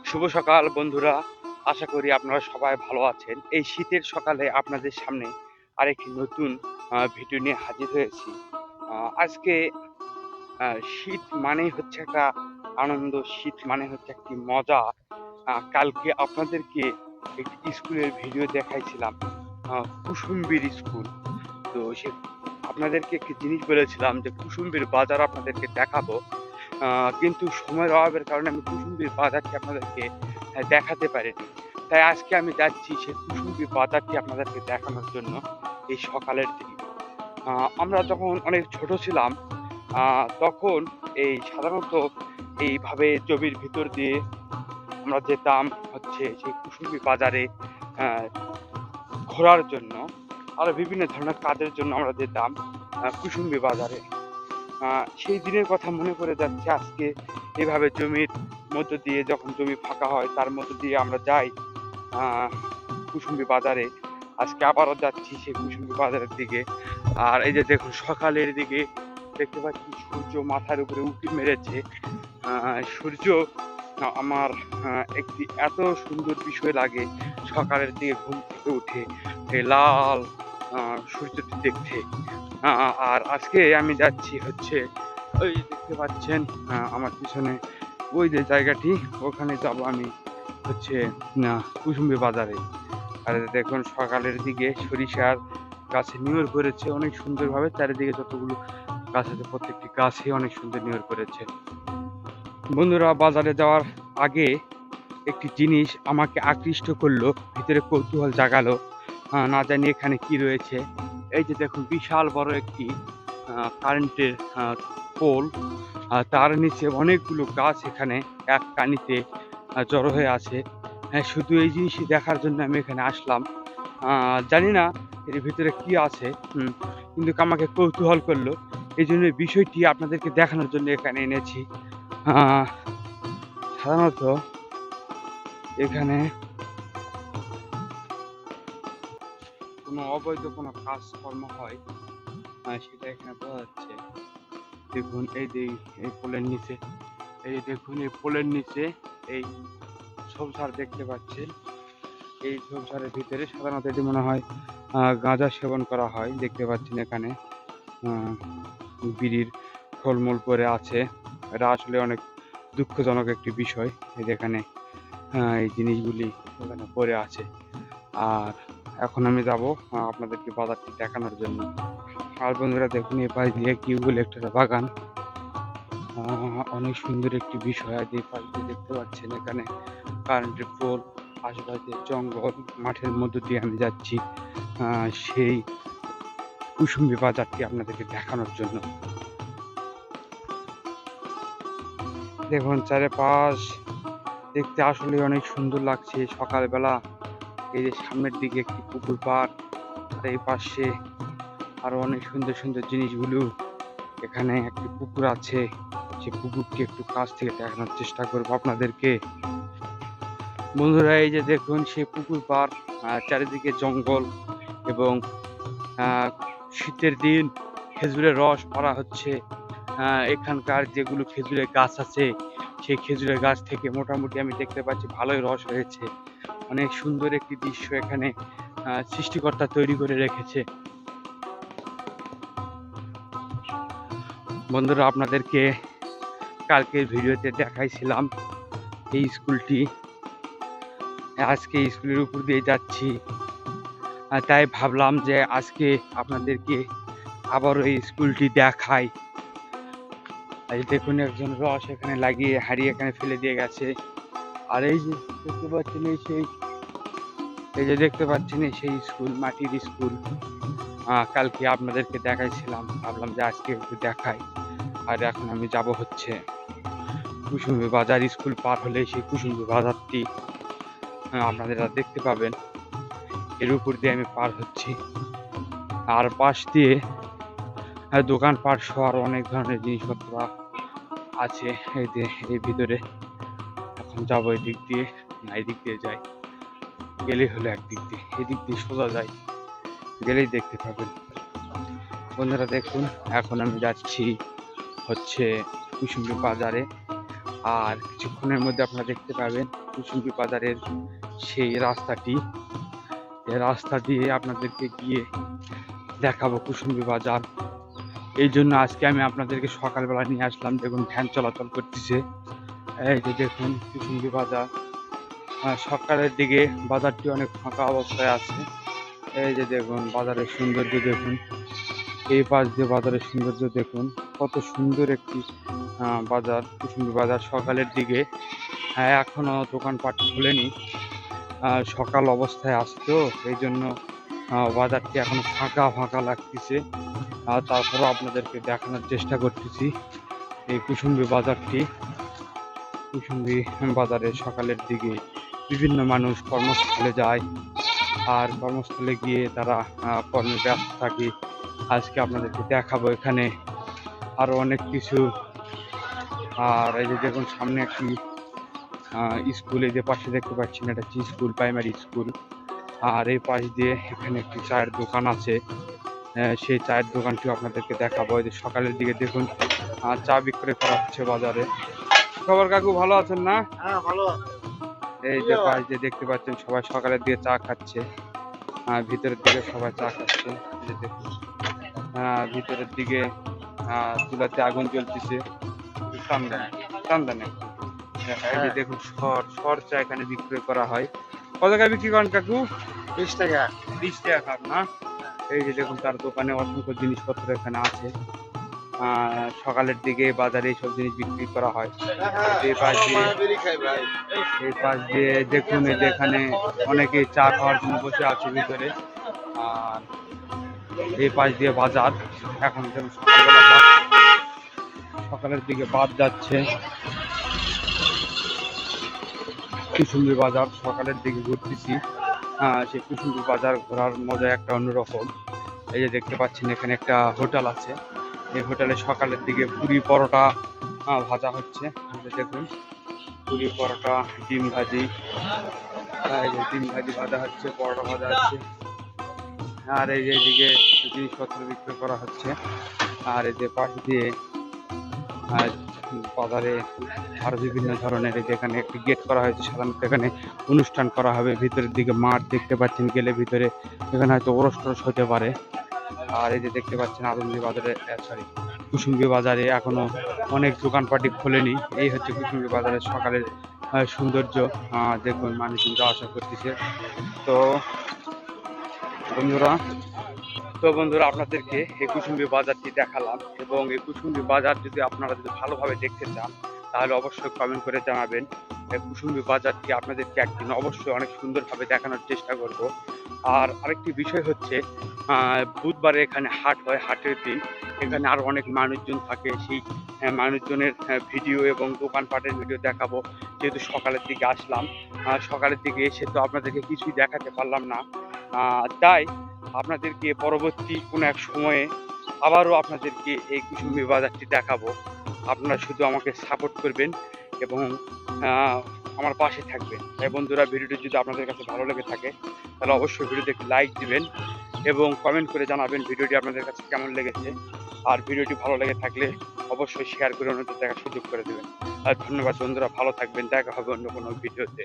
শুভ সকাল বন্ধুরা। আশা করি আপনারা সবাই ভালো আছেন। এই শীতের সকালে আপনাদের সামনে আরেকটি নতুন ভিডিও নিয়ে হাজির হয়েছি। আজকে শীত মানেই হচ্ছে একটা আনন্দ, শীত মানে হচ্ছে একটি মজা। কালকে আপনাদেরকে একটি স্কুলের ভিডিও দেখাইছিলাম, কুসুম্বির স্কুল। তো সে আপনাদেরকে একটি জিনিস বলেছিলাম যে কুসুম্বির বাজার আপনাদেরকে দেখাবো। কিন্তু সময়ের অভাবের কারণে আমি কুসুম্বির বাজারটি আপনাদেরকে দেখাতে পারিনি। তাই আজকে আমি যাচ্ছি সেই কুসুম্বির বাজারটি আপনাদেরকে দেখানোর জন্য এই সকালের দিকে। আমরা যখন অনেক ছোট ছিলাম তখন এই সাধারণত এইভাবে জমির ভিতর দিয়ে আমরা যেতাম হচ্ছে সেই কুসুম্বি বাজারে আহ, ঘোরার জন্য, আরো বিভিন্ন ধরনের কাজের জন্য আমরা যেতাম কুসুম্বি বাজারে। সেই দিনের কথা মনে পড়ে যাচ্ছে আজকে। এভাবে জমির মধ্য দিয়ে যখন জমি ফাঁকা হয় তার মধ্য দিয়ে আমরা যাই কুসুম্বি বাজারে। আজকে আবারও যাচ্ছি সেই কুসুম্বি বাজারের দিকে। আর এই যে দেখুন সকালের দিকে দেখতে পাচ্ছি সূর্য মাথার উপরে উঁকি মেরেছে। সূর্য আমার একটি এত সুন্দর বিষয় লাগে সকালের দিকে ঘুম থেকে উঠে এই লাল সূর্যটি দেখতে। আর আজকে আমি যাচ্ছি হচ্ছে ওই দেখতে পাচ্ছেন আমার পিছনে ওই যে জায়গাটি, ওখানে যাব আমি হচ্ছে কুসুম্বি বাজারে। আর দেখুন সকালের দিকে সরিষার গাছে নিয়র করেছে অনেক সুন্দরভাবে। চারিদিকে যতগুলো গাছ আছে প্রত্যেকটি গাছে অনেক সুন্দর নিয়র করেছে। বন্ধুরা, বাজারে যাওয়ার আগে একটি জিনিস আমাকে আকৃষ্ট করলো, ভিতরে কৌতূহল জাগালো। না জানি এখানে কি রয়েছে। এই যে দেখুন বিশাল বড় একটি কারেন্টের পোল, তার নিচে অনেকগুলো গাছ এখানে এক কানিতে জড়ো হয়ে আছে। শুধু এই জিনিসই দেখার জন্য আমি এখানে আসলাম। জানি না এর ভিতরে কি আছে, কিন্তু আমাকে কৌতূহল করলো, এই জন্য বিষয়টি আপনাদেরকে দেখানোর জন্য এখানে এনেছি। সাধারণত এখানে কোনো অবৈধ কোনো কাজকর্ম হয় সেটা এখানে বোঝা যাচ্ছে। দেখুন এই যে এই পোলের নিচে, এই দেখুন এই পোলের নিচে এই ঝোপঝাড় দেখতে পাচ্ছেন। এই ঝোপঝাড়ের ভিতরে সাধারণত এটি মনে হয় গাঁজা সেবন করা হয়। দেখতে পাচ্ছেন এখানে বিড়ির ফলমূল পরে আছে। এটা আসলে অনেক দুঃখজনক একটি বিষয়। এই যেখানে এই জিনিসগুলি এখানে পড়ে আছে। আর এখন আমি যাব আপনাদেরকে বাজারটি দেখানোর জন্য। আর বন্ধুরা দেখুন এই পাশ দিয়ে কিউগুলো একটা বাগান, অনেক সুন্দর একটি বিষয়। আর এই পাশ দিয়ে দেখতে পাচ্ছেন এখানে কারেন্টের পোল, আশেপাশে জঙ্গল, মাঠের মধ্য দিয়ে আমি যাচ্ছি সেই কুসুম্বি বাজারটি আপনাদেরকে দেখানোর জন্য। দেখুন চারিপাশ দেখতে আসলে অনেক সুন্দর লাগছে সকালবেলা। এই যে সামনের দিকে একটি পুকুর পাড়, আর এই পাশে আরো অনেক সুন্দর সুন্দর জিনিসগুলো। এখানে একটি পুকুর আছে, সে পুকুরটি একটু কাছ থেকে দেখানোর চেষ্টা করবো আপনাদেরকে। বন্ধুরা এই যে দেখুন সেই পুকুর পাড়, চারিদিকে জঙ্গল এবং শীতের দিন খেজুরের রস ভরা হচ্ছে। এখানকার যেগুলো খেজুরের গাছ আছে সেই খেজুরের গাছ থেকে মোটামুটি আমি দেখতে পাচ্ছি ভালোই রস হয়েছে। অনেক সুন্দর একটি দৃশ্য এখানে সৃষ্টিকর্তা তৈরি করে রেখেছে। বন্ধুরা আপনাদেরকে কালকের ভিডিওতে দেখাইছিলাম এই স্কুলটি। আজকে স্কুলের উপর দিয়ে যাচ্ছি, তাই ভাবলাম যে আজকে আপনাদেরকে আবারও এই স্কুলটি দেখাই। এই দেখুন একজন রস এখানে লাগিয়ে হারিয়ে এখানে ফেলে দিয়ে গেছে। আর এই যে দেখতে পাচ্ছেন এই যে দেখতে পাচ্ছেন সেই স্কুল, মাটির স্কুল। কালকে আপনাদেরকে দেখাইছিলাম, ভাবলাম যে আজকে একটু দেখাই। আর এখন আমি যাব হচ্ছে কুসুম্বি বাজার। স্কুল পার হলে সেই কুসুম্বি বাজারটি আপনারা দেখতে পাবেন। এর উপর দিয়ে আমি পার হচ্ছি, আর পাশ দিয়ে দোকানপাট সহ আরো অনেক ধরনের জিনিসপত্র আছে এই যে এই ভিতরে। এখন যাবো এই দিক দিয়ে, না এই দিক দিয়ে যাই, গেলেই হলো একদিক দিয়ে, এদিক দিয়ে সোজা যাই, গেলেই দেখতে পাবেন। বন্ধুরা দেখুন এখন আমি যাচ্ছি হচ্ছে কুসুম্বি বাজারে। আর কিছুক্ষণের মধ্যে আপনারা দেখতে পাবেন কুসুমটি বাজারের সেই রাস্তাটি। এই রাস্তা দিয়ে আপনাদেরকে গিয়ে দেখাবো কুসুমটি বাজার। এই জন্য আজকে আমি আপনাদেরকে সকালবেলা নিয়ে আসলাম। দেখুন ভ্যান চলাচল করতেছে। এই যে দেখুন কুসুমটি বাজার। সকালের দিকে বাজারটি অনেক ফাঁকা অবস্থায় আছে। এই যে দেখুন বাজারের সৌন্দর্য দেখুন। এই পাশ দিয়ে বাজারের সৌন্দর্য দেখুন। কত সুন্দর একটি বাজার, কুসুমটি বাজার সকালের দিকে। হ্যাঁ, এখনো দোকানপাট খোলেনি, সকাল অবস্থায় আছে তো এই জন্য বাজারটি এখনো ফাঁকা ফাঁকা লাগতেছে। তারপরও আপনাদেরকে দেখানোর চেষ্টা করতেছি এই কুসুমবি বাজারটি। কুসুমবি বাজারে সকালের দিকে বিভিন্ন মানুষ কর্মস্থলে যায়, আর কর্মস্থলে গিয়ে তারা কর্মে ব্যস্ত থাকে। আজকে আপনাদেরকে দেখাবো এখানে আরো অনেক কিছু। আর এই যে দেখুন সামনে একটি স্কুল, এই যে পাশে দেখতে পাচ্ছেন এটা হচ্ছে স্কুল, প্রাইমারি স্কুল। আর এই পাশ দিয়ে এখানে একটি চায়ের দোকান আছে। সেই চায়ের দোকানটিও আপনাদেরকে দেখাবো। এই যে সকালের দিকে দেখুন চা বিক্রয় করা হচ্ছে বাজারে। খবর কাকু, ভালো আছেন না? হ্যাঁ, ভালো। এই যে পাশ দিয়ে দেখতে পাচ্ছেন সবাই সকালের দিকে চা খাচ্ছে। ভিতরের দিকে সবাই চা খাচ্ছে। এই যে দেখুন ভিতরের দিকে চুলাতে আগুন জ্বলতেছে। টান্দা নাকি? এই যে দেখুন সর চা এখানে বিক্রয় করা হয়। কত টাকা বিক্রি করেন কাকু? 20 টাকা। 20 টাকা কাপ না? এই যে দেখুন তার দোকানে অসংখ্য জিনিসপত্র এখানে আছে। সকালের দিকে বাজারে এইসব জিনিস বিক্রি করা হয়। এই পাশ দিয়ে দেখুন এই যে এখানে অনেকে চা খাওয়ার জন্য বসে আছে ভিতরে। আর এই পাশ দিয়ে বাজার। এখন দেখুন সকালের দিকে বাদ যাচ্ছে। কুসুমবি বাজার সকালের দিকে ঘুরতেছি। সেই কুসুমবি বাজার ঘোরার মজা একটা অন্যরকম। এই যে দেখতে পাচ্ছেন এখানে একটা হোটেল আছে। এই হোটেলে সকালের দিকে পুরি পরোটা ভাজা হচ্ছে। দেখুন পুরি পরোটা, ডিম ভাজি, এই যে ডিম ভাজি ভাজা হচ্ছে, পরোটা ভাজা হচ্ছে। আর এই যে এদিকে জিনিসপত্র বিক্রি করা হচ্ছে। আর এই যে পাশ দিয়ে বাজারে আরো বিভিন্ন ধরনের, এই যে এখানে একটি গেট করা হয়েছে। সাধারণত এখানে অনুষ্ঠান করা হবে। ভিতরের দিকে মাঠ দেখতে পাচ্ছেন, গেলে ভিতরে এখানে হয়তো ওরস টোরস হতে পারে। আর এই যে দেখতে পাচ্ছেন আলমদি বাজারে, সরি কুসুমবি বাজারে এখনো অনেক দোকানপাটি খোলেনি। এই হচ্ছে কুসুমবি বাজারের সকালের সৌন্দর্য। দেখুন মানুষজন যাওয়া আসা করতেছে। তো বন্ধুরা আপনাদেরকে এই কুসুমবি বাজারটি দেখালাম। এবং এই কুসুমবি বাজার যদি আপনারা ভালোভাবে দেখতে চান তাহলে অবশ্যই কমেন্ট করে জানাবেন। এই কুসুমবি বাজারটি আপনাদেরকে একদিন অবশ্যই অনেক সুন্দরভাবে দেখানোর চেষ্টা করব। আর আরেকটি বিষয় হচ্ছে বুধবারে এখানে হাট হয়। হাটের দিন এখানে আরও অনেক মানুষজন থাকে। সেই মানুষজনের ভিডিও এবং দোকানপাটের ভিডিও দেখাবো। যেহেতু সকালের দিকে আসলাম, সকালের দিকে এসে তো আপনাদেরকে কিছুই দেখাতে পারলাম না। তাই আপনাদেরকে পরবর্তী কোনো এক সময়ে আবারও আপনাদেরকে এই কুসুমবি বাজারটি দেখাবো। আপনারা শুধু আমাকে সাপোর্ট করবেন এবং আমার পাশে থাকবেন। তাই বন্ধুরা, ভিডিওটি যদি আপনাদের কাছে ভালো লেগে থাকে তাহলে অবশ্যই ভিডিওতে একটি লাইক দিবেন এবং কমেন্ট করে জানাবেন ভিডিওটি আপনাদের কাছে কেমন লেগেছে। আর ভিডিওটি ভালো লেগে থাকলে অবশ্যই শেয়ার করে অন্যদের দেখার সুযোগ করে দেবেন। আর ধন্যবাদ বন্ধুরা, ভালো থাকবেন। দেখা হবে অন্য কোনো ভিডিওতে।